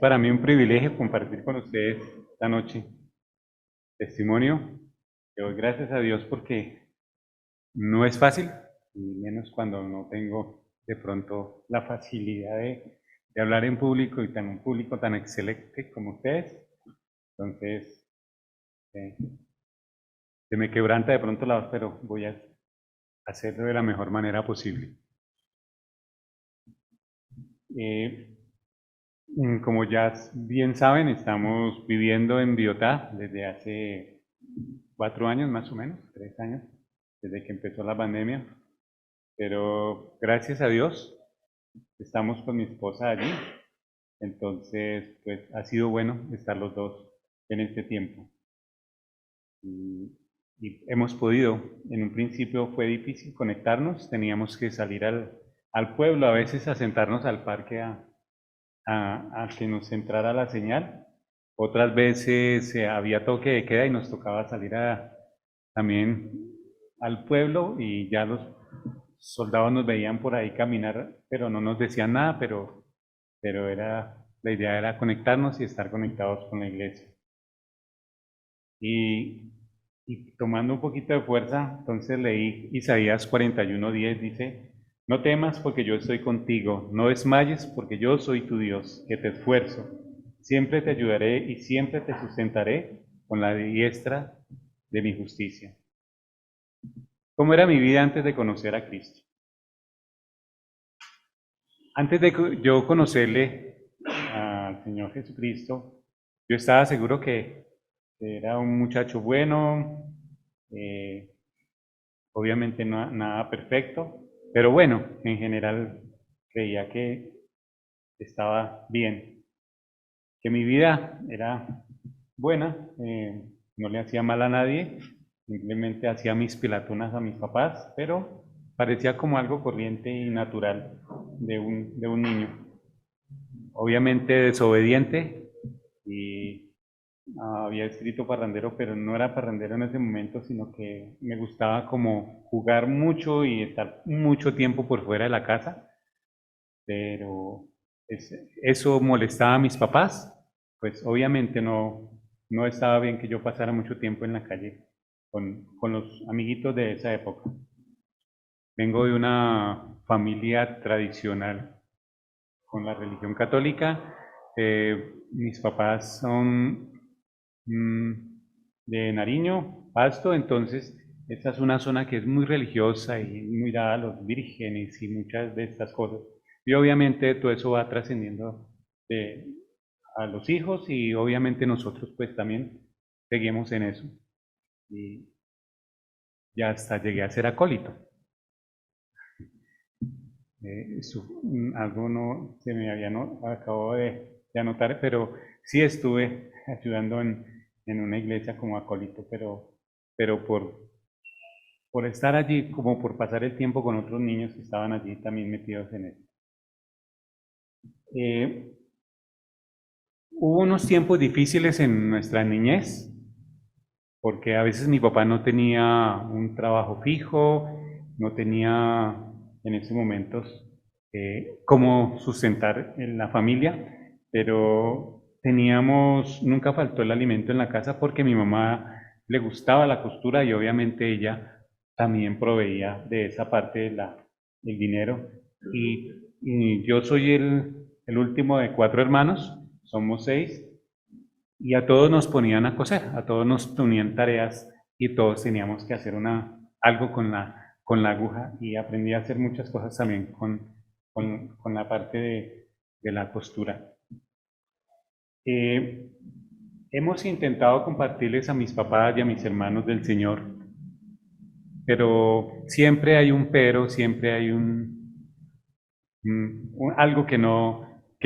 para mí un privilegio compartir con ustedes esta noche testimonio. Le doy gracias a Dios porque no es fácil, y menos cuando no tengo de pronto la facilidad de hablar en público y un público tan excelente como ustedes. Entonces, eh, se me quebranta de pronto la voz, pero voy a hacerlo de la mejor manera posible. Eh, Como ya bien saben, estamos viviendo en Biotá desde hace 4 años más o menos, 3 años, desde que empezó la pandemia. Pero gracias a Dios estamos con mi esposa allí. Entonces, pues ha sido bueno estar los dos en este tiempo. Y hemos podido, en un principio fue difícil conectarnos, teníamos que salir al pueblo, a veces a sentarnos al parque a que nos entrara la señal. Otras veces había toque de queda y nos tocaba salir también al pueblo y ya los soldados nos veían por ahí caminar, pero no nos decían nada, pero la idea era conectarnos y estar conectados con la iglesia. Y, y tomando un poquito de fuerza, entonces leí Isaías 41:10, dice, no temas porque yo estoy contigo, no desmayes porque yo soy tu Dios, que te esfuerzo. Siempre te ayudaré y siempre te sustentaré con la diestra de mi justicia. ¿Cómo era mi vida antes de conocer a Cristo? Antes de yo conocerle al Señor Jesucristo, yo estaba seguro que era un muchacho bueno, eh, obviamente nada perfecto, pero bueno, en general creía que estaba bien, que mi vida era buena, no le hacía mal a nadie, simplemente hacía mis pilatunas a mis papás, pero parecía como algo corriente y natural de un niño. Obviamente desobediente y había escrito parrandero, pero no era parrandero en ese momento, sino que me gustaba como jugar mucho y estar mucho tiempo por fuera de la casa, pero eso molestaba a mis papás, pues obviamente no estaba bien que yo pasara mucho tiempo en la calle con los amiguitos de esa época. Vengo de una familia tradicional con la religión católica. Mis papás son mm, de Nariño, Pasto, entonces esta es una zona que es muy religiosa y muy dada a los vírgenes y muchas de estas cosas. Y obviamente todo eso va trascendiendo de- a los hijos y obviamente nosotros pues también seguimos en eso. Y ya hasta llegué a ser acólito. Algo no se me había acabo de anotar, pero sí estuve ayudando en una iglesia como acólito, pero por estar allí, como por pasar el tiempo con otros niños que estaban allí también metidos en eso. Eh, Hubo unos tiempos difíciles en nuestra niñez, porque a veces mi papá no tenía un trabajo fijo, no tenía en esos momentos cómo sustentar en la familia, pero nunca faltó el alimento en la casa porque mi mamá le gustaba la costura y obviamente ella también proveía de esa parte del dinero. Y, y yo soy el último de 4 hermanos, somos 6, y a todos nos ponían a coser, a todos nos ponían tareas y todos teníamos que hacer algo con la aguja y aprendí a hacer muchas cosas también con la parte de la costura. Eh, Hemos intentado compartirles a mis papás y a mis hermanos del Señor, pero siempre hay un pero, siempre hay algo que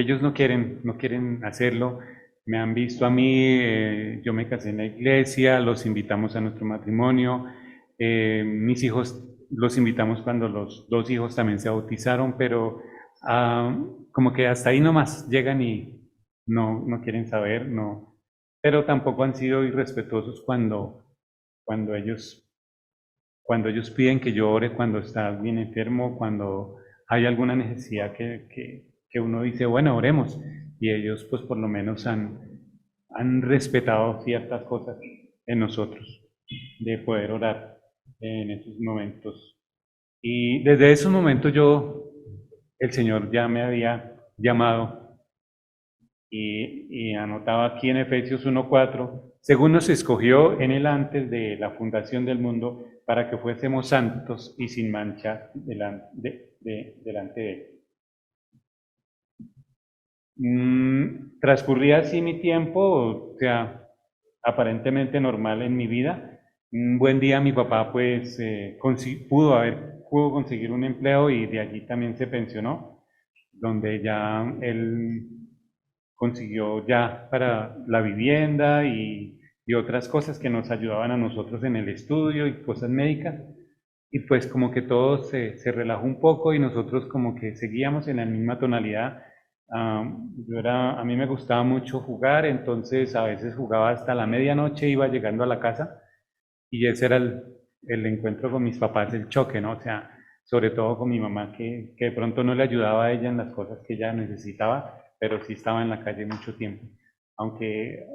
ellos no quieren hacerlo. Me han visto a mí, yo me casé en la iglesia, los invitamos a nuestro matrimonio, mis hijos los invitamos cuando los 2 hijos también se bautizaron, pero como que hasta ahí nomás llegan y no quieren saber, no, pero tampoco han sido irrespetuosos cuando ellos cuando ellos piden que yo ore, cuando está bien enfermo, cuando hay alguna necesidad que uno dice, bueno, oremos. y ellos pues por lo menos han respetado ciertas cosas en nosotros, de poder orar en esos momentos. Y desde esos momentos el Señor ya me había llamado y anotaba aquí en Efesios 1:4, según nos escogió en él antes de la fundación del mundo, para que fuésemos santos y sin mancha delante de él. Transcurría así mi tiempo, o sea, aparentemente normal en mi vida. Un buen día mi papá pues pudo conseguir un empleo y de allí también se pensionó, donde ya él consiguió ya para la vivienda y otras cosas que nos ayudaban a nosotros en el estudio y cosas médicas. Y pues como que todo se relajó un poco y nosotros como que seguíamos en la misma tonalidad. A mí me gustaba mucho jugar, entonces a veces jugaba hasta la medianoche, iba llegando a la casa y ese era el encuentro con mis papás, el choque, ¿no? O sea, sobre todo con mi mamá, que de pronto no le ayudaba a ella en las cosas que ella necesitaba, pero sí estaba en la calle mucho tiempo. Aunque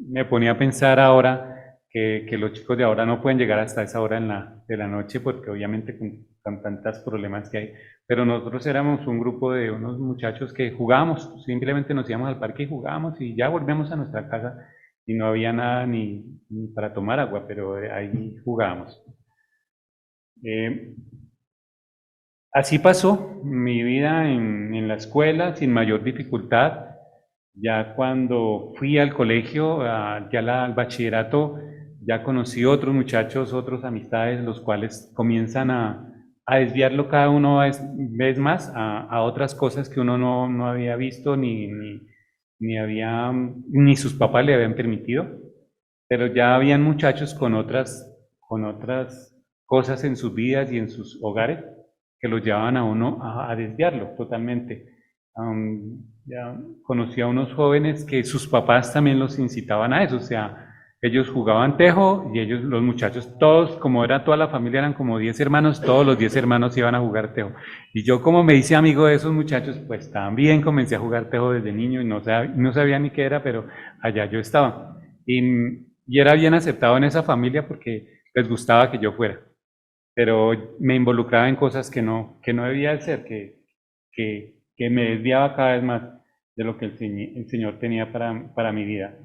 me ponía a pensar ahora que los chicos de ahora no pueden llegar hasta esa hora de la noche, porque obviamente con tantos problemas que hay. Pero nosotros éramos un grupo de unos muchachos que jugábamos, simplemente nos íbamos al parque y jugábamos y ya volvíamos a nuestra casa y no había nada ni para tomar agua, pero ahí jugábamos. Eh, Así pasó mi vida en la escuela sin mayor dificultad. Ya cuando fui al colegio, al bachillerato, ya conocí otros muchachos, otras amistades, los cuales comienzan a desviarlo cada uno vez más a otras cosas que uno no había visto ni sus papás le habían permitido. Pero ya habían muchachos con otras cosas en sus vidas y en sus hogares que los llevaban a uno a desviarlo totalmente. Ya conocí a unos jóvenes que sus papás también los incitaban a eso, o sea, ellos jugaban tejo y los muchachos, todos, como era toda la familia, eran como 10 hermanos, todos los 10 hermanos iban a jugar tejo. Y yo como me hice amigo de esos muchachos, pues también comencé a jugar tejo desde niño y no sabía ni qué era, pero allá yo estaba. Y era bien aceptado en esa familia porque les gustaba que yo fuera, pero me involucraba en cosas que no debía ser, que me desviaba cada vez más de lo que el Señor tenía para mi vida.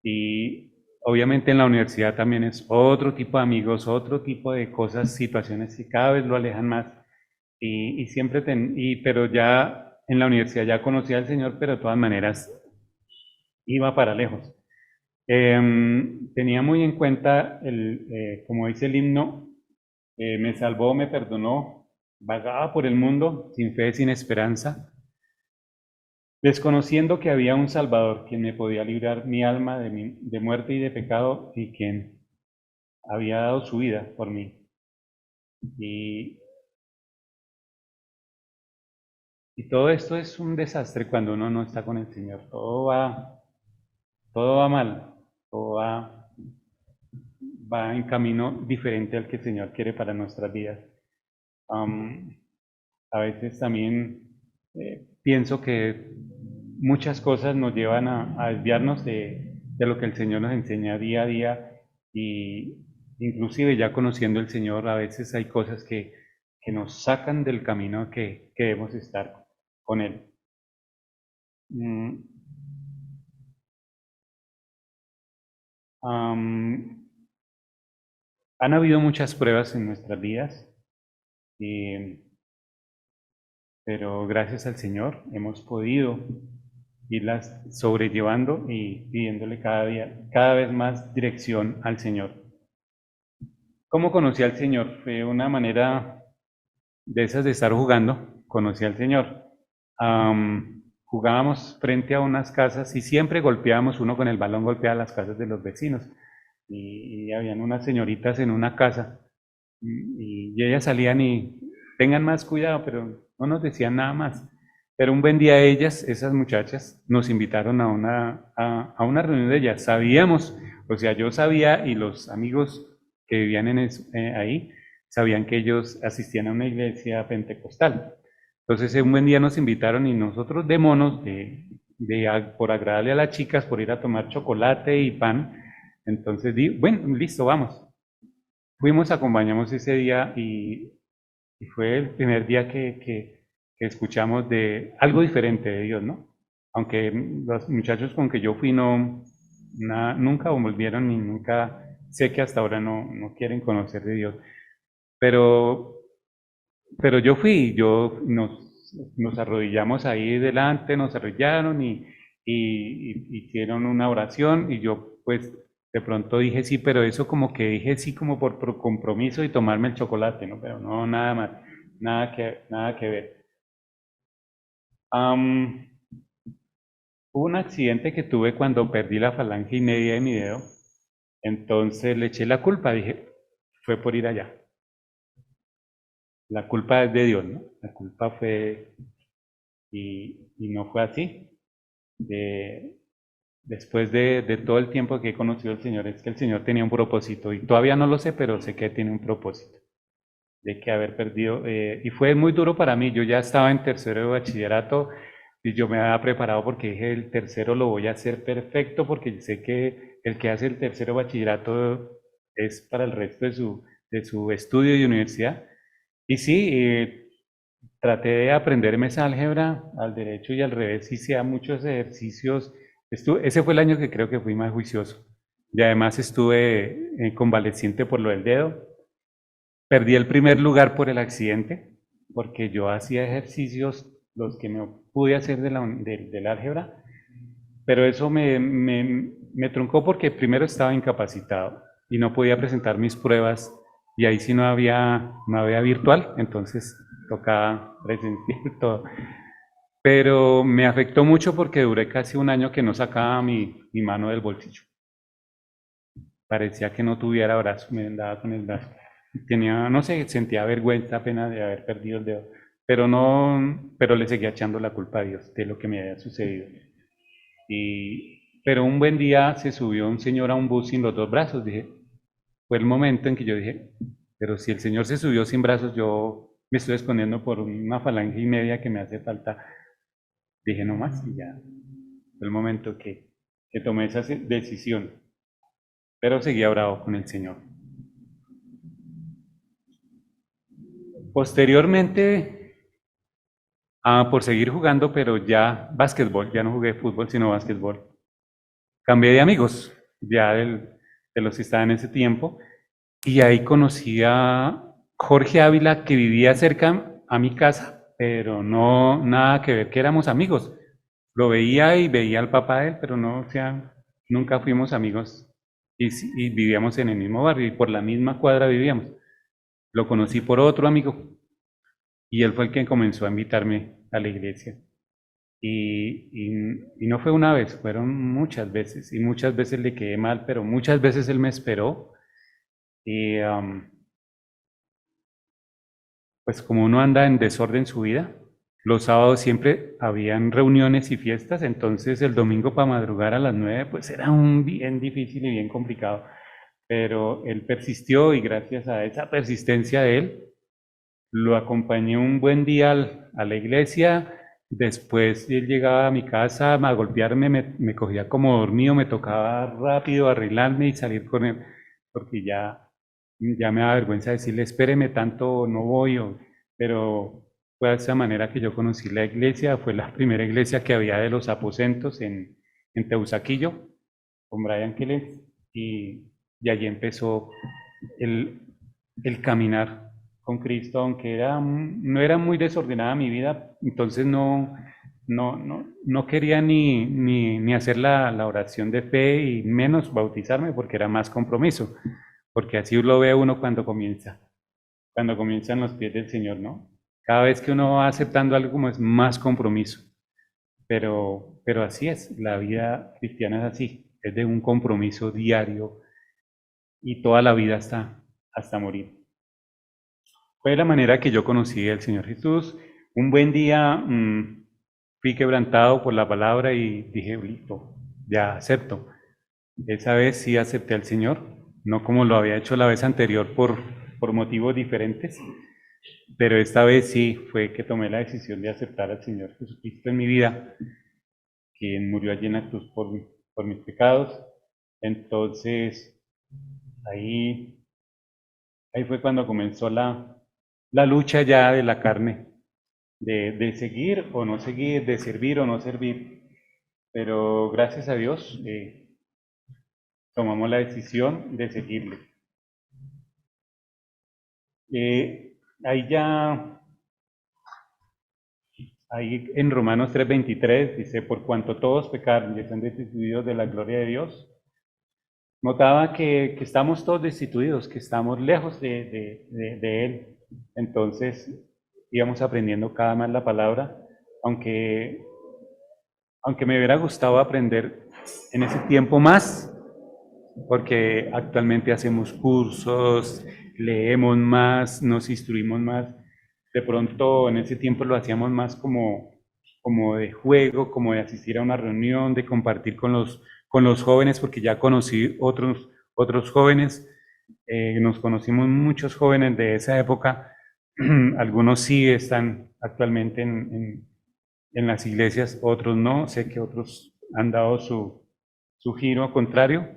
Y obviamente en la universidad también es otro tipo de amigos, otro tipo de cosas, situaciones que cada vez lo alejan más. Y siempre, pero ya en la universidad ya conocía al Señor, pero de todas maneras iba para lejos. Tenía muy en cuenta, como dice el himno, me salvó, me perdonó, vagaba por el mundo sin fe, sin esperanza, desconociendo que había un Salvador quien me podía librar mi alma de muerte y de pecado y quien había dado su vida por mí. Y, y todo esto es un desastre cuando uno no está con el Señor. Todo va mal, todo va en camino diferente al que el Señor quiere para nuestras vidas. A veces también pienso que muchas cosas nos llevan a desviarnos de lo que el Señor nos enseña día a día y inclusive ya conociendo al Señor a veces hay cosas que nos sacan del camino que debemos estar con Él. Mm, am, Han habido muchas pruebas en nuestras vidas, eh, pero gracias al Señor hemos podido irlas sobrellevando y pidiéndole cada día, cada vez más dirección al Señor. ¿Cómo conocí al Señor? Fue una manera de esas de estar jugando, conocí al Señor. Jugábamos frente a unas casas y siempre golpeábamos, uno con el balón golpeaba las casas de los vecinos. Y habían unas señoritas en una casa y ellas salían y tengan más cuidado, pero no nos decían nada más. Pero un buen día esas muchachas, nos invitaron a una reunión de ellas. Sabíamos, o sea, yo sabía y los amigos que vivían ahí sabían que ellos asistían a una iglesia pentecostal. Entonces un buen día nos invitaron y nosotros de monos, por agradarle a las chicas, por ir a tomar chocolate y pan. Entonces di, bueno, listo, vamos. Fuimos, acompañamos ese día y fue el primer día que escuchamos de algo diferente de Dios, ¿no? Aunque los muchachos con que yo fui nunca volvieron ni nunca, sé que hasta ahora no quieren conocer de Dios. Pero, pero yo fui, nos arrodillamos ahí delante, nos arrodillaron y hicieron una oración y yo pues de pronto dije sí, pero eso como que dije sí como por compromiso y tomarme el chocolate, ¿no? Pero no, nada más, nada que ver. Am, Hubo un accidente que tuve cuando perdí la falange y media de mi dedo, entonces le eché la culpa, dije, fue por ir allá. La culpa es de Dios, ¿no? La culpa fue, y no fue así. De- Después de todo el tiempo que he conocido al Señor, es que el Señor tenía un propósito, y todavía no lo sé, pero sé que tiene un propósito, de que haber perdido, y fue muy duro para mí, yo ya estaba en tercero de bachillerato, y yo me había preparado porque dije, el tercero lo voy a hacer perfecto, porque sé que el que hace el tercero de bachillerato es para el resto de su estudio y universidad. Y sí, traté de aprenderme esa álgebra al derecho y al revés, hice muchos ejercicios. Ese fue el año que creo que fui más juicioso. Y además estuve convaleciente por lo del dedo. Perdí el primer lugar por el accidente, porque yo hacía ejercicios, los que me pude hacer del álgebra, pero eso me truncó porque primero estaba incapacitado y no podía presentar mis pruebas y ahí sí no había virtual, entonces tocaba presenciar todo. Pero me afectó mucho porque duré casi un año que no sacaba mi mano del bolsillo. Parecía que no tuviera brazo, me andaba con el brazo. Tenía, no sé, sentía vergüenza apenas de haber perdido el dedo, pero no, pero le seguía echando la culpa a Dios de lo que me había sucedido. Pero un buen día se subió un señor a un bus sin los dos brazos. Fue el momento en que yo dije, pero si el señor se subió sin brazos, yo me estoy escondiendo por una falange y media que me hace falta. Dije, no más, y ya. Fue el momento que tomé esa decisión, pero seguía bravo con el señor. Posteriormente, por seguir jugando, pero ya básquetbol, ya no jugué fútbol, sino básquetbol. Cambié de amigos, ya de los que estaban en ese tiempo, y ahí conocí a Jorge Ávila, que vivía cerca a mi casa, pero no nada que ver, que éramos amigos. Lo veía y veía al papá de él, pero no, o sea, nunca fuimos amigos y vivíamos en el mismo barrio y por la misma cuadra vivíamos. Lo conocí por otro amigo y él fue el que comenzó a invitarme a la iglesia. Y no fue una vez, fueron muchas veces y muchas veces le quedé mal, pero muchas veces él me esperó y pues como uno anda en desorden su vida, los sábados siempre habían reuniones y fiestas, entonces el domingo para madrugar a las 9 pues era un bien difícil y bien complicado, pero él persistió y gracias a esa persistencia de él, lo acompañé un buen día a la iglesia, después él llegaba a mi casa a golpearme, me cogía como dormido, me tocaba rápido arreglarme y salir con él, porque ya me da vergüenza decirle, espéreme tanto, no voy, pero fue de esa manera que yo conocí la iglesia, fue la primera iglesia que había de los aposentos en Teusaquillo, con Brian Keller, y allí empezó el, el caminar con Cristo, aunque no era muy desordenada mi vida, entonces no quería ni hacer la oración de fe y menos bautizarme porque era más compromiso, porque así lo ve uno cuando comienzan los pies del Señor, ¿no? Cada vez que uno va aceptando algo como es más compromiso, pero así es, la vida cristiana es así, es de un compromiso diario y toda la vida hasta morir. Fue la manera que yo conocí al Señor Jesús. Un buen día fui quebrantado por la palabra y dije, listo, ya acepto. Esa vez sí acepté al Señor, no como lo había hecho la vez anterior por motivos diferentes, pero esta vez sí fue que tomé la decisión de aceptar al Señor Jesucristo en mi vida. quien murió allí en la cruz por mis pecados. Entonces, ahí, ahí fue cuando comenzó la lucha ya de la carne, de seguir o no seguir, de servir o no servir. Pero gracias a Dios tomamos la decisión de seguirle. Ahí ya, ahí en Romanos 3:23 dice, por cuanto todos pecaron y están destituidos de la gloria de Dios, notaba que estamos todos destituidos, que estamos lejos de Él. Entonces íbamos aprendiendo cada vez la palabra, aunque, aunque me hubiera gustado aprender en ese tiempo más, porque actualmente hacemos cursos, leemos más, nos instruimos más. De pronto en ese tiempo lo hacíamos más como de juego, como de asistir a una reunión, de compartir con los jóvenes, porque ya conocí otros jóvenes, nos conocimos muchos jóvenes de esa época, algunos sí están actualmente en las iglesias, otros no, sé que otros han dado su giro contrario,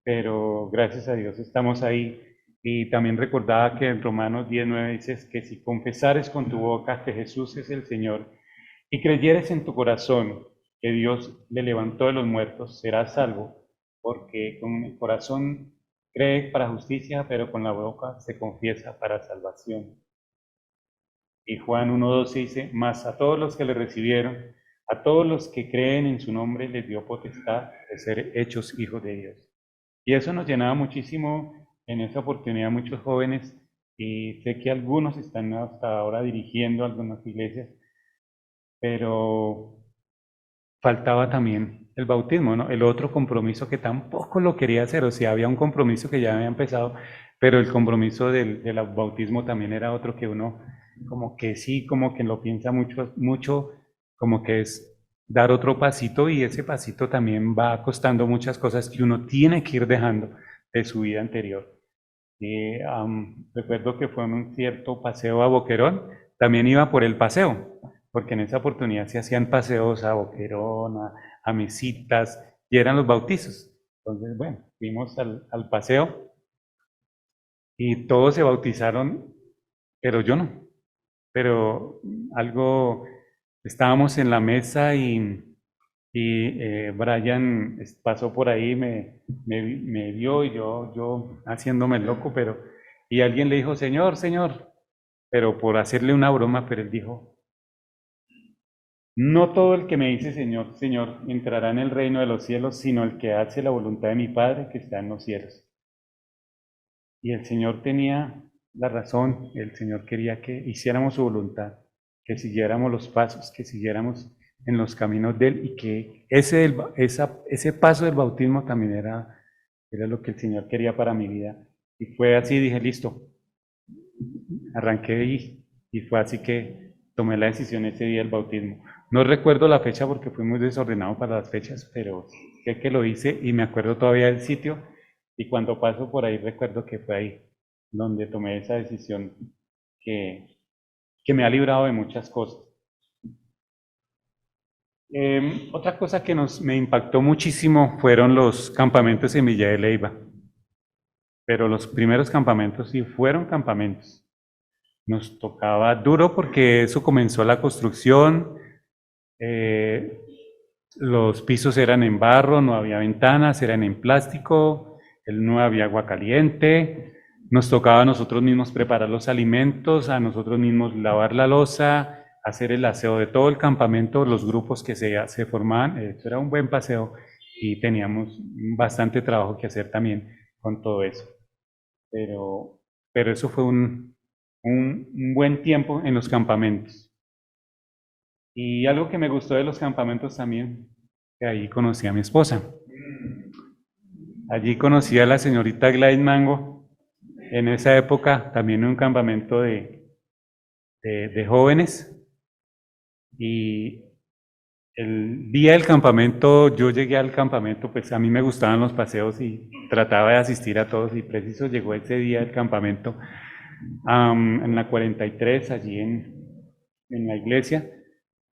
pero gracias a Dios estamos ahí. Y también recordaba que en Romanos 10:9 dices que si confesares con tu boca que Jesús es el Señor y creyeres en tu corazón que Dios le levantó de los muertos, serás salvo, porque con el corazón cree para justicia, pero con la boca se confiesa para salvación. Y Juan 1:12 dice, mas a todos los que le recibieron, a todos los que creen en su nombre, les dio potestad de ser hechos hijos de Dios. Y eso nos llenaba muchísimo en esa oportunidad, muchos jóvenes, y sé que algunos están hasta ahora dirigiendo algunas iglesias, pero faltaba también el bautismo, ¿no? El otro compromiso que tampoco lo quería hacer, o sea, había un compromiso que ya había empezado, pero el compromiso del bautismo también era otro que uno como que sí, como que lo piensa mucho, mucho, como que es dar otro pasito y ese pasito también va costando muchas cosas que uno tiene que ir dejando de su vida anterior. Recuerdo que fue en un cierto paseo a Boquerón, también iba por el paseo, porque en esa oportunidad se hacían paseos a Boquerón, a Mesitas, y eran los bautizos. Entonces, bueno, fuimos al paseo y todos se bautizaron, pero yo no. Pero algo, estábamos en la mesa y Brian pasó por ahí, me vio y yo haciéndome el loco, pero, y alguien le dijo, Señor, Señor, pero por hacerle una broma, pero él dijo, no todo el que me dice Señor, Señor, entrará en el reino de los cielos, sino el que hace la voluntad de mi Padre que está en los cielos. Y el Señor tenía la razón, el Señor quería que hiciéramos su voluntad, que siguiéramos los pasos, que siguiéramos en los caminos de Él y que ese paso del bautismo también era lo que el Señor quería para mi vida. Y fue así, dije, listo, arranqué y fue así que tomé la decisión ese día del bautismo. No recuerdo la fecha porque fui muy desordenado para las fechas, pero sé que lo hice y me acuerdo todavía del sitio y cuando paso por ahí recuerdo que fue ahí donde tomé esa decisión que me ha librado de muchas cosas. Otra cosa que me impactó muchísimo fueron los campamentos en Villa de Leyva, pero los primeros campamentos sí fueron campamentos. Nos tocaba duro porque eso comenzó la construcción, eh, los pisos eran en barro, no había ventanas, eran en plástico, no había agua caliente, nos tocaba a nosotros mismos preparar los alimentos, a nosotros mismos lavar la loza, hacer el aseo de todo el campamento, los grupos que se formaban, eso era un buen paseo y teníamos bastante trabajo que hacer también con todo eso. Pero eso fue un buen tiempo en los campamentos. Y algo que me gustó de los campamentos también, que ahí conocí a mi esposa. Allí conocí a la señorita Gladys Mango, en esa época también en un campamento de jóvenes. Y el día del campamento, yo llegué al campamento, pues a mí me gustaban los paseos y trataba de asistir a todos y preciso llegó ese día del campamento en la 43, allí en la iglesia.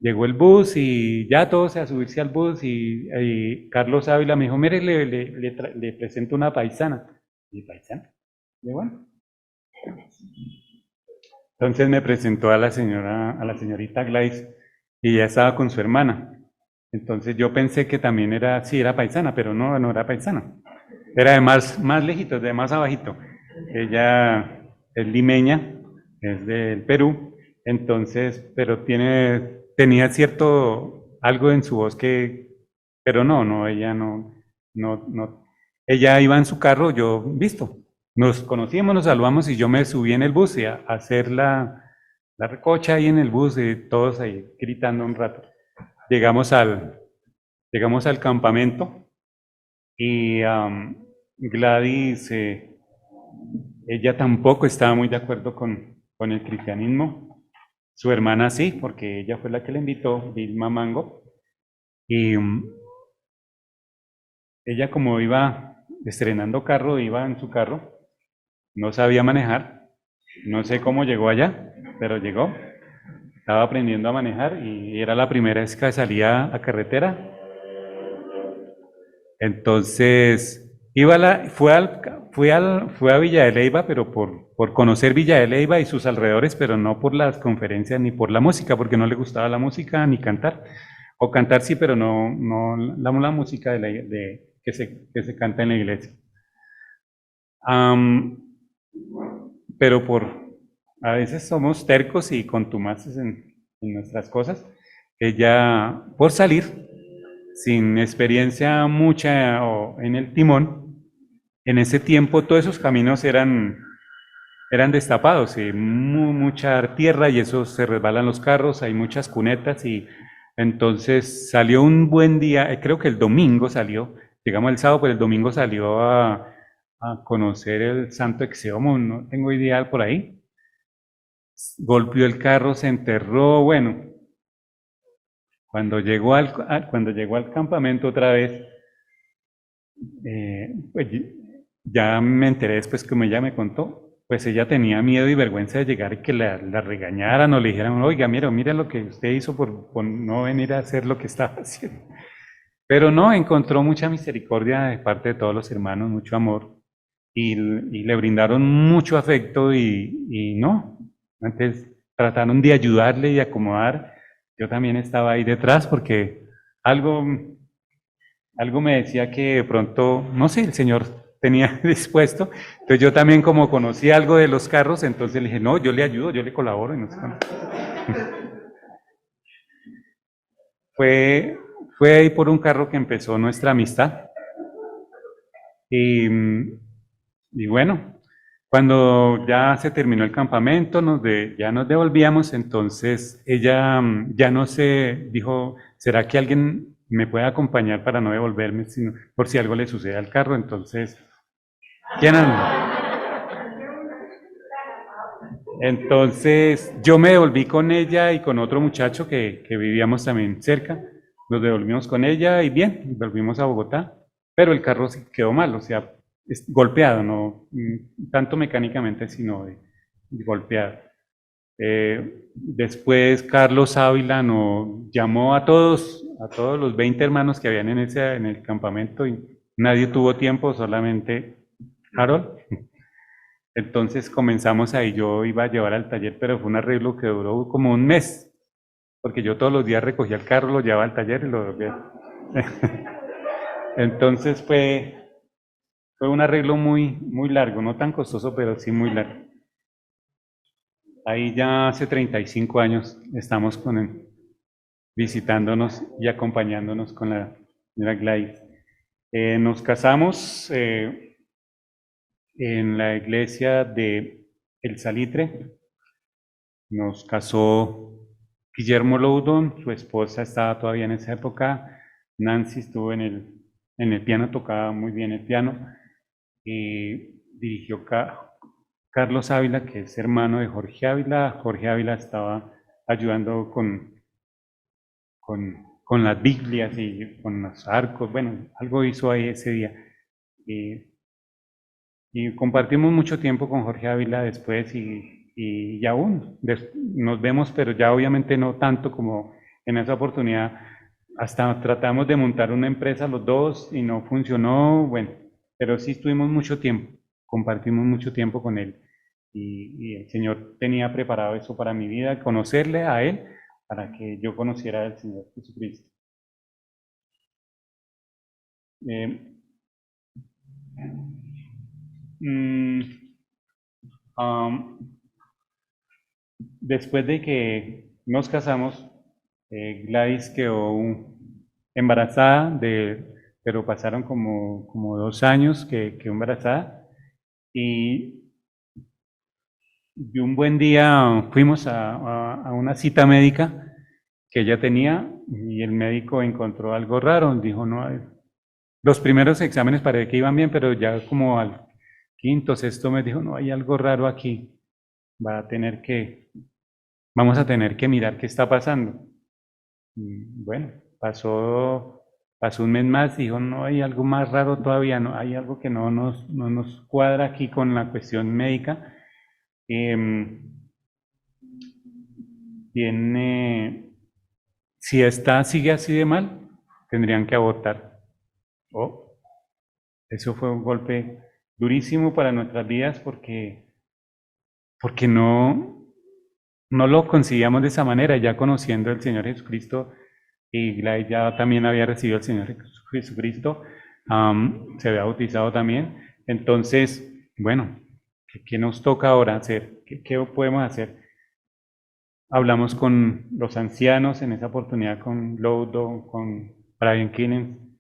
llegó el bus y ya todos a subirse al bus y Carlos Ávila me dijo, mire, le presento una paisana. ¿Y paisana? Y bueno, entonces me presentó a la señora, a la señorita Gladys y ella estaba con su hermana. Entonces yo pensé que también era, sí, era paisana, pero no, no era paisana. Era de más lejitos, de más abajito. Ella es limeña, es del Perú, entonces, pero tenía cierto algo en su voz pero no, ella no. Ella iba en su carro, yo, visto, nos conocíamos, nos saludamos y yo me subí en el bus y a hacer la recocha ahí en el bus y todos ahí gritando un rato. Llegamos al, llegamos al campamento y Gladys, ella tampoco estaba muy de acuerdo con el cristianismo. Su hermana sí, porque ella fue la que le invitó, Vilma Mango. Y ella como iba estrenando carro, iba en su carro, no sabía manejar. No sé cómo llegó allá, pero llegó. Estaba aprendiendo a manejar y era la primera vez que salía a carretera. Entonces, fue a Villa de Leyva, pero por conocer Villa de Leyva y sus alrededores, pero no por las conferencias ni por la música, porque no le gustaba la música ni cantar. O cantar sí, pero no la música que se canta en la iglesia. Am, pero a veces somos tercos y contumaces en nuestras cosas. Ella, por salir, sin experiencia mucha en el timón, en ese tiempo todos esos caminos eran destapados, y mucha tierra y eso se resbalan los carros, hay muchas cunetas y entonces salió un buen día, creo que el domingo salió, llegamos el sábado, pero el domingo salió a conocer el Santo Exeomo, no tengo idea por ahí, golpeó el carro, se enterró, bueno, cuando llegó al campamento otra vez, pues ya me enteré después como ella me contó, pues ella tenía miedo y vergüenza de llegar y que la regañaran o le dijeran, oiga, mira lo que usted hizo por no venir a hacer lo que estaba haciendo. Pero no, encontró mucha misericordia de parte de todos los hermanos, mucho amor, y le brindaron mucho afecto y no, antes trataron de ayudarle y acomodar. Yo también estaba ahí detrás porque algo, algo me decía que de pronto, no sé, el Señor tenía dispuesto. Entonces yo también como conocí algo de los carros, entonces le dije, no, yo le ayudo, yo le colaboro. Y no sé cuánto. Fue, fue ahí por un carro que empezó nuestra amistad. Y, y bueno, cuando ya se terminó el campamento, ya nos devolvíamos, entonces ella ya no se dijo, ¿será que alguien me puede acompañar para no devolverme, sino por si algo le sucede al carro? Entonces, ¿quién anda? Entonces, yo me devolví con ella y con otro muchacho que vivíamos también cerca. Nos devolvimos con ella y bien, volvimos a Bogotá, pero el carro se quedó mal, o sea, golpeado, no tanto mecánicamente, sino golpeado. Después Carlos Ávila nos llamó a todos los 20 hermanos que habían en el campamento y nadie tuvo tiempo, solamente Harold. Entonces comenzamos ahí, yo iba a llevar al taller, pero fue un arreglo que duró como un mes, porque yo todos los días recogía el carro, lo llevaba al taller y lo devolvía. Entonces fue un arreglo muy largo, no tan costoso, pero sí muy largo. Ahí ya hace 35 años estamos con él, visitándonos y acompañándonos con la señora Gladys. Nos casamos en la iglesia de El Salitre. Nos casó Guillermo Loudon, su esposa estaba todavía en esa época. Nancy estuvo en el piano, tocaba muy bien el piano. Y dirigió Carlos Ávila, que es hermano de Jorge Ávila. Jorge Ávila estaba ayudando con las Biblias y con los arcos. Bueno, algo hizo ahí ese día. Y compartimos mucho tiempo con Jorge Ávila después y aún nos vemos, pero ya obviamente no tanto como En esa oportunidad hasta tratamos de montar una empresa los dos y no funcionó, bueno, pero sí estuvimos mucho tiempo, compartimos mucho tiempo con él y el Señor tenía preparado eso para mi vida, conocerle a él para que yo conociera al Señor Jesucristo. Eh, mm, am, Después de que nos casamos, Gladys quedó embarazada, pero pasaron como 2 años que quedó embarazada y un buen día fuimos a una cita médica que ella tenía y el médico encontró algo raro, dijo, no, los primeros exámenes parecía que iban bien, pero ya como al quinto, sexto mes dijo, no, hay algo raro aquí, va a tener que, vamos a tener que mirar qué está pasando. Bueno, pasó un mes más y dijo, no, hay algo más raro todavía, no, hay algo que no nos cuadra aquí con la cuestión médica. Em, tiene, si sigue así de mal, tendrían que abortar. Oh, eso fue un golpe durísimo para nuestras vidas porque no lo concibíamos de esa manera, ya conociendo al Señor Jesucristo y Gladys ya también había recibido al Señor Jesucristo, se había bautizado también. Entonces, bueno, ¿qué nos toca ahora hacer? ¿Qué podemos hacer? Hablamos con los ancianos en esa oportunidad, con Loudo, con Brian Keenan,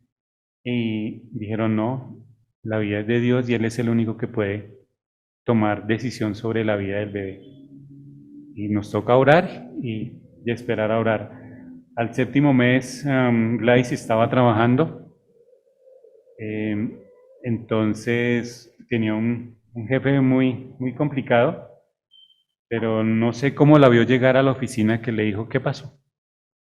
y dijeron, no, la vida es de Dios y Él es el único que puede tomar decisión sobre la vida del bebé. Y nos toca orar y esperar a orar. Al séptimo mes, Gladys estaba trabajando, eh, entonces tenía un jefe muy complicado, pero no sé cómo la vio llegar a la oficina que le dijo, ¿qué pasó?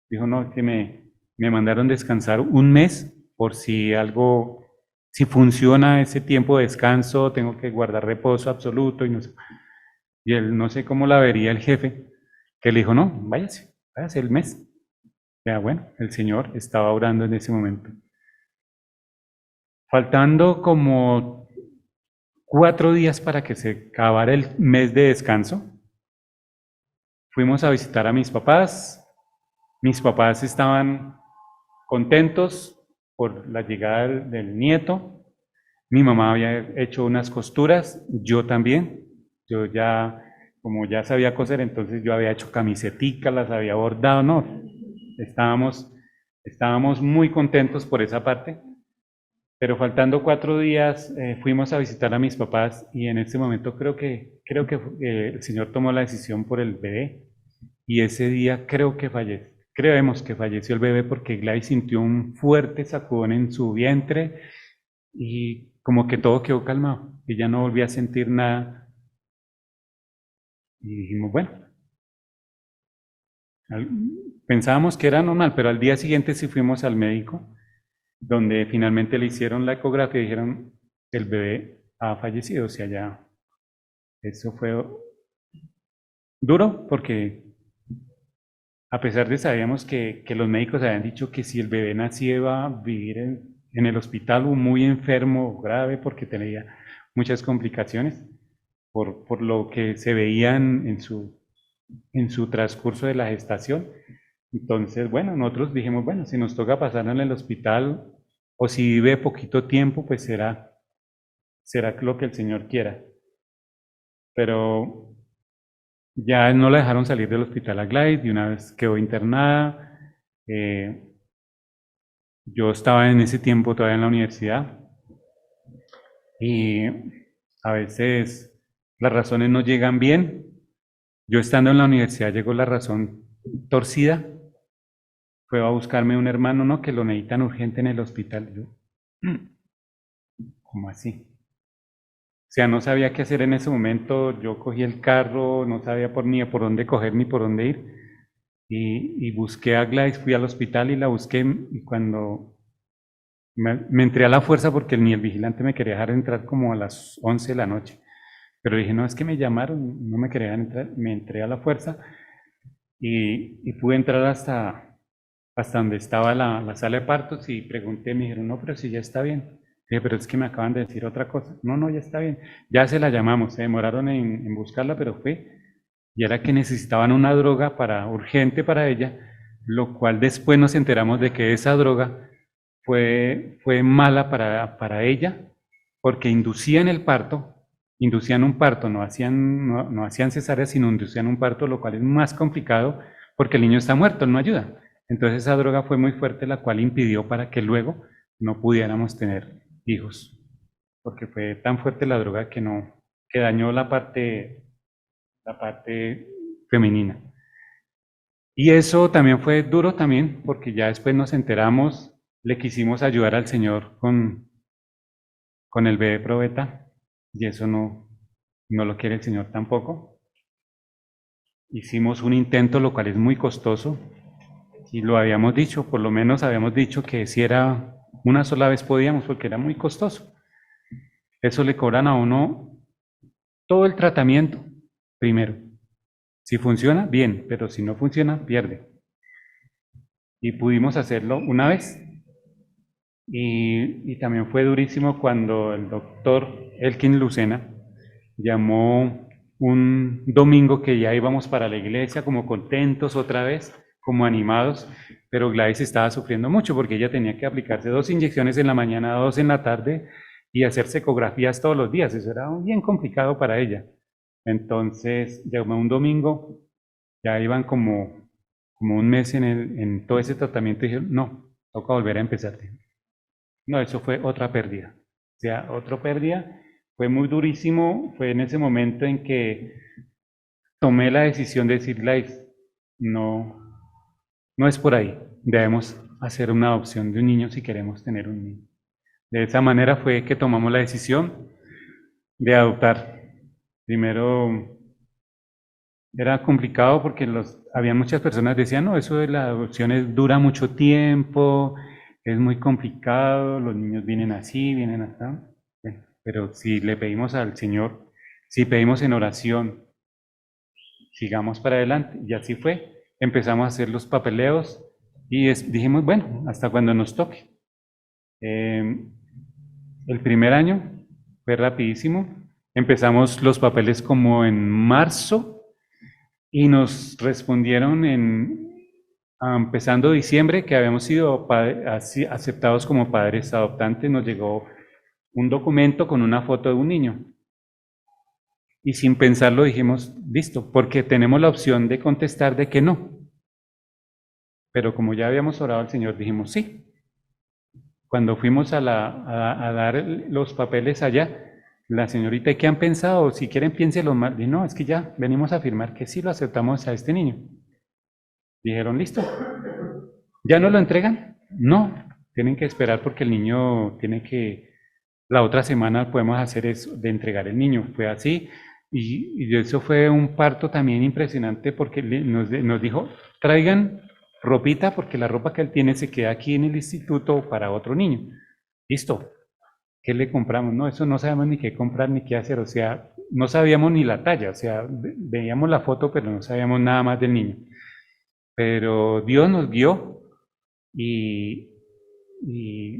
Dijo, no, que me mandaron descansar un mes por si algo, si funciona ese tiempo de descanso, tengo que guardar reposo absoluto y no sé. Y él no sé cómo la vería el jefe, que le dijo, no, váyase el mes. Ya bueno, el Señor estaba orando en ese momento. Faltando como 4 días para que se acabara el mes de descanso, fuimos a visitar a mis papás. Mis papás estaban contentos por la llegada del nieto. Mi mamá había hecho unas costuras, yo también. Yo ya, como ya sabía coser, entonces yo había hecho camiseticas, las había bordado, no. Estábamos, estábamos muy contentos por esa parte. Pero faltando 4 días, fuimos a visitar a mis papás y en ese momento creo que el Señor tomó la decisión por el bebé y ese día creemos que falleció el bebé porque Gladys sintió un fuerte sacudón en su vientre y como que todo quedó calmado y ya no volvía a sentir nada y dijimos, bueno, al- pensábamos que era normal, pero al día siguiente sí fuimos al médico donde finalmente le hicieron la ecografía y dijeron, el bebé ha fallecido, o sea, ya eso fue duro porque a pesar de sabíamos que los médicos habían dicho que si el bebé nacía iba a vivir en el hospital o muy enfermo, grave, porque tenía muchas complicaciones por lo que se veían en su transcurso de la gestación. Entonces, bueno, nosotros dijimos, bueno, si nos toca pasarlo en el hospital o si vive poquito tiempo, pues será lo que el Señor quiera. Pero ya no la dejaron salir del hospital a Gladys, de una vez quedó internada. Yo estaba en ese tiempo todavía en la universidad y a veces las razones no llegan bien. Yo estando en la universidad llegó la razón torcida. Fue a buscarme un hermano, ¿no? Que lo necesitan urgente en el hospital. Yo, ¿cómo así? O sea, no sabía qué hacer en ese momento. Yo cogí el carro, no sabía ni por dónde coger ni por dónde ir. Y busqué a Gladys, fui al hospital y la busqué. Y cuando me entré a la fuerza porque ni el vigilante me quería dejar entrar como a las 11 de la noche. Pero dije, no, es que me llamaron, no me querían entrar. Me entré a la fuerza y pude entrar hasta donde estaba la sala de partos y pregunté, me dijeron, no, pero si ya está bien. Dije, pero es que me acaban de decir otra cosa. No, no, ya está bien. Ya se la llamamos, se demoraron en buscarla, pero fue, y era que necesitaban una droga urgente para ella, lo cual después nos enteramos de que esa droga fue mala para ella, porque inducían el parto, inducían un parto, no hacían cesárea, sino inducían un parto, lo cual es más complicado porque el niño está muerto, él no ayuda. Entonces esa droga fue muy fuerte, la cual impidió para que luego no pudiéramos tener hijos, porque fue tan fuerte la droga que no, que dañó la parte femenina. Y eso también fue duro también, porque ya después nos enteramos, le quisimos ayudar al Señor con el bebé probeta, y eso no lo quiere el Señor tampoco. Hicimos un intento, lo cual es muy costoso, y lo habíamos dicho, por lo menos habíamos dicho que si era una sola vez podíamos, porque era muy costoso. Eso le cobran a uno todo el tratamiento primero. Si funciona, bien, pero si no funciona, pierde. Y pudimos hacerlo una vez. Y también fue durísimo cuando el doctor Elkin Lucena llamó un domingo que ya íbamos para la iglesia como contentos otra vez, como animados, pero Gladys estaba sufriendo mucho porque ella tenía que aplicarse 2 inyecciones en la mañana, 2 en la tarde y hacerse ecografías todos los días. Eso era bien complicado para ella. Entonces llamó un domingo, ya iban como un mes en todo ese tratamiento y dijeron, no, toca volver a empezar. No, eso fue otra pérdida. O sea, otra pérdida. Fue muy durísimo. Fue en ese momento en que tomé la decisión de decir, Life, no, no es por ahí. Debemos hacer una adopción de un niño si queremos tener un niño. De esa manera fue que tomamos la decisión de adoptar. Primero era complicado porque había muchas personas que decían, no, eso de la adopción dura mucho tiempo, es muy complicado, los niños vienen así, vienen así. Bueno, pero si le pedimos al Señor, si pedimos en oración, sigamos para adelante. Y así fue. Empezamos a hacer los papeleos y dijimos, bueno, hasta cuando nos toque. El primer año fue rapidísimo. Empezamos los papeles como en marzo y nos respondieron empezando diciembre que habíamos sido aceptados como padres adoptantes. Nos llegó un documento con una foto de un niño. Y sin pensarlo dijimos, listo, porque tenemos la opción de contestar de que no. Pero como ya habíamos orado al Señor, dijimos sí. Cuando fuimos a dar los papeles allá, la señorita, ¿qué han pensado? Si quieren, piénselo más. Dije, no, es que ya venimos a afirmar que sí lo aceptamos a este niño. Dijeron, listo. ¿Ya no lo entregan? No, tienen que esperar porque el niño tiene que, la otra semana podemos hacer eso, de entregar el niño. Fue así. Y eso fue un parto también impresionante porque nos dijo, traigan ropita porque la ropa que él tiene se queda aquí en el instituto para otro niño. Listo. ¿Qué le compramos? No, eso no sabemos ni qué comprar ni qué hacer. O sea, no sabíamos ni la talla. O sea, veíamos la foto, pero no sabíamos nada más del niño. Pero Dios nos guió y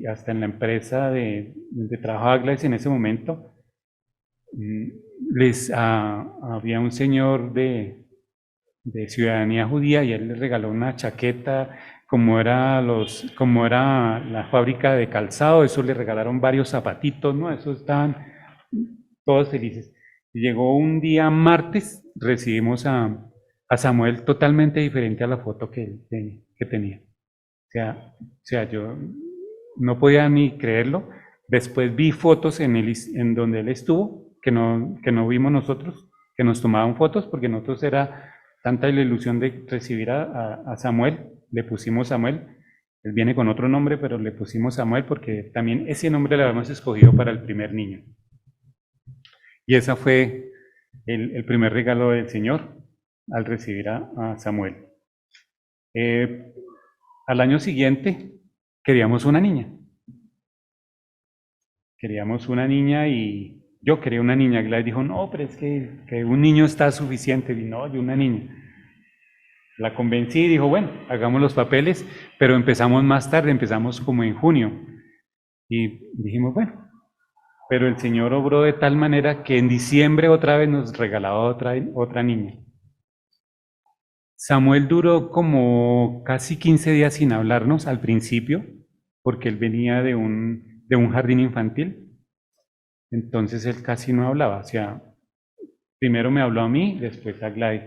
hasta en la empresa donde trabajaba Gladys en ese momento, había un señor de ciudadanía judía y él les regaló una chaqueta, como era la fábrica de calzado, eso le regalaron varios zapatitos, ¿no? Eso estaban todos felices. Y llegó un día martes, recibimos a Samuel totalmente diferente a la foto que tenía. O sea, yo no podía ni creerlo. Después vi fotos en donde él estuvo, que no vimos nosotros, que nos tomaban fotos, porque nosotros era tanta la ilusión de recibir a Samuel, le pusimos Samuel, él viene con otro nombre, pero le pusimos Samuel porque también ese nombre lo habíamos escogido para el primer niño. Y ese fue el primer regalo del Señor al recibir a Samuel. Al año siguiente queríamos una niña. Queríamos una niña y yo quería una niña. Gladys dijo, no, pero es que un niño está suficiente. Y no, yo una niña. la convencí y dijo, bueno, hagamos los papeles, pero empezamos más tarde, empezamos como en junio. Y dijimos, bueno, pero el Señor obró de tal manera que en diciembre otra vez nos regalaba otra niña. Samuel duró como casi 15 días sin hablarnos al principio, porque él venía de un jardín infantil, entonces él casi no hablaba, o sea, primero me habló a mí, después a Gladys.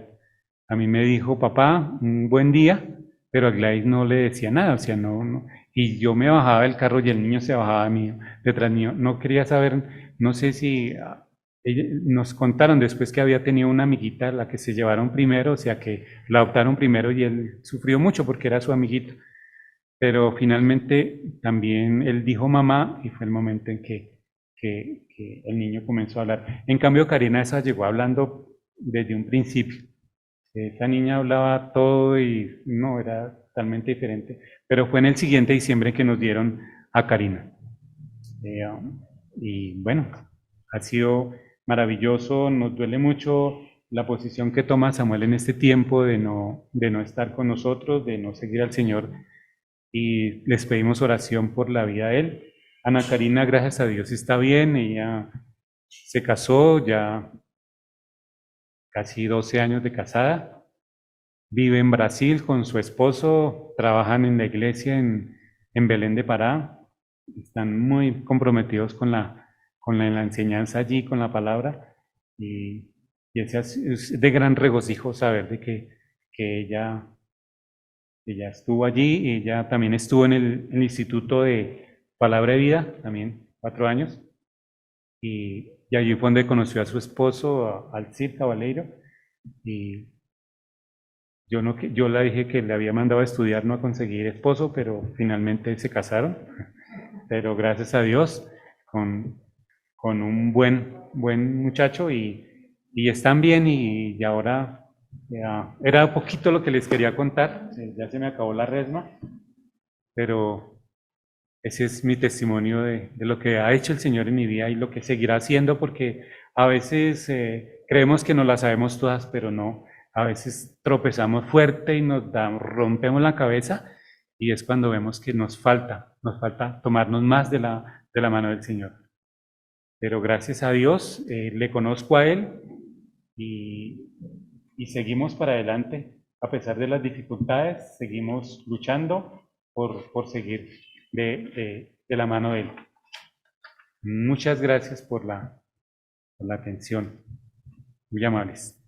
A mí me dijo, papá, un buen día, pero a Gladys no le decía nada, o sea, no. Y yo me bajaba del carro y el niño se bajaba mío, detrás mío. No quería saber, no sé si nos contaron después que había tenido una amiguita, la que se llevaron primero, o sea, que la adoptaron primero y él sufrió mucho porque era su amiguito. Pero finalmente también él dijo mamá y fue el momento en que el niño comenzó a hablar. En cambio, Karina esa llegó hablando desde un principio. Esa niña hablaba todo y no, era totalmente diferente. Pero fue en el siguiente diciembre que nos dieron a Karina. Y bueno, ha sido maravilloso, nos duele mucho la posición que toma Samuel en este tiempo de no estar con nosotros, de no seguir al Señor y les pedimos oración por la vida de él. Ana Karina, gracias a Dios, está bien, ella se casó, ya casi 12 años de casada, vive en Brasil con su esposo, trabajan en la iglesia en Belén de Pará, están muy comprometidos con la enseñanza allí, con la palabra, y es de gran regocijo saber de que ella estuvo allí y ella también estuvo en el Instituto de Palabra de Vida, también 4 años, y allí fue donde conoció a su esposo, al Cid Cabaleiro, y yo le dije que le había mandado a estudiar, no a conseguir esposo, pero finalmente se casaron, pero gracias a Dios, con un buen muchacho y están bien y ahora era poquito lo que les quería contar, ya se me acabó la resma, pero ese es mi testimonio de lo que ha hecho el Señor en mi vida y lo que seguirá haciendo, porque a veces creemos que no las sabemos todas, pero no. A veces tropezamos fuerte y rompemos la cabeza y es cuando vemos que nos falta tomarnos más de la mano del Señor. Pero gracias a Dios le conozco a Él y, y seguimos para adelante. A pesar de las dificultades, seguimos luchando por seguir de la mano de Él. Muchas gracias por la atención. Muy amables.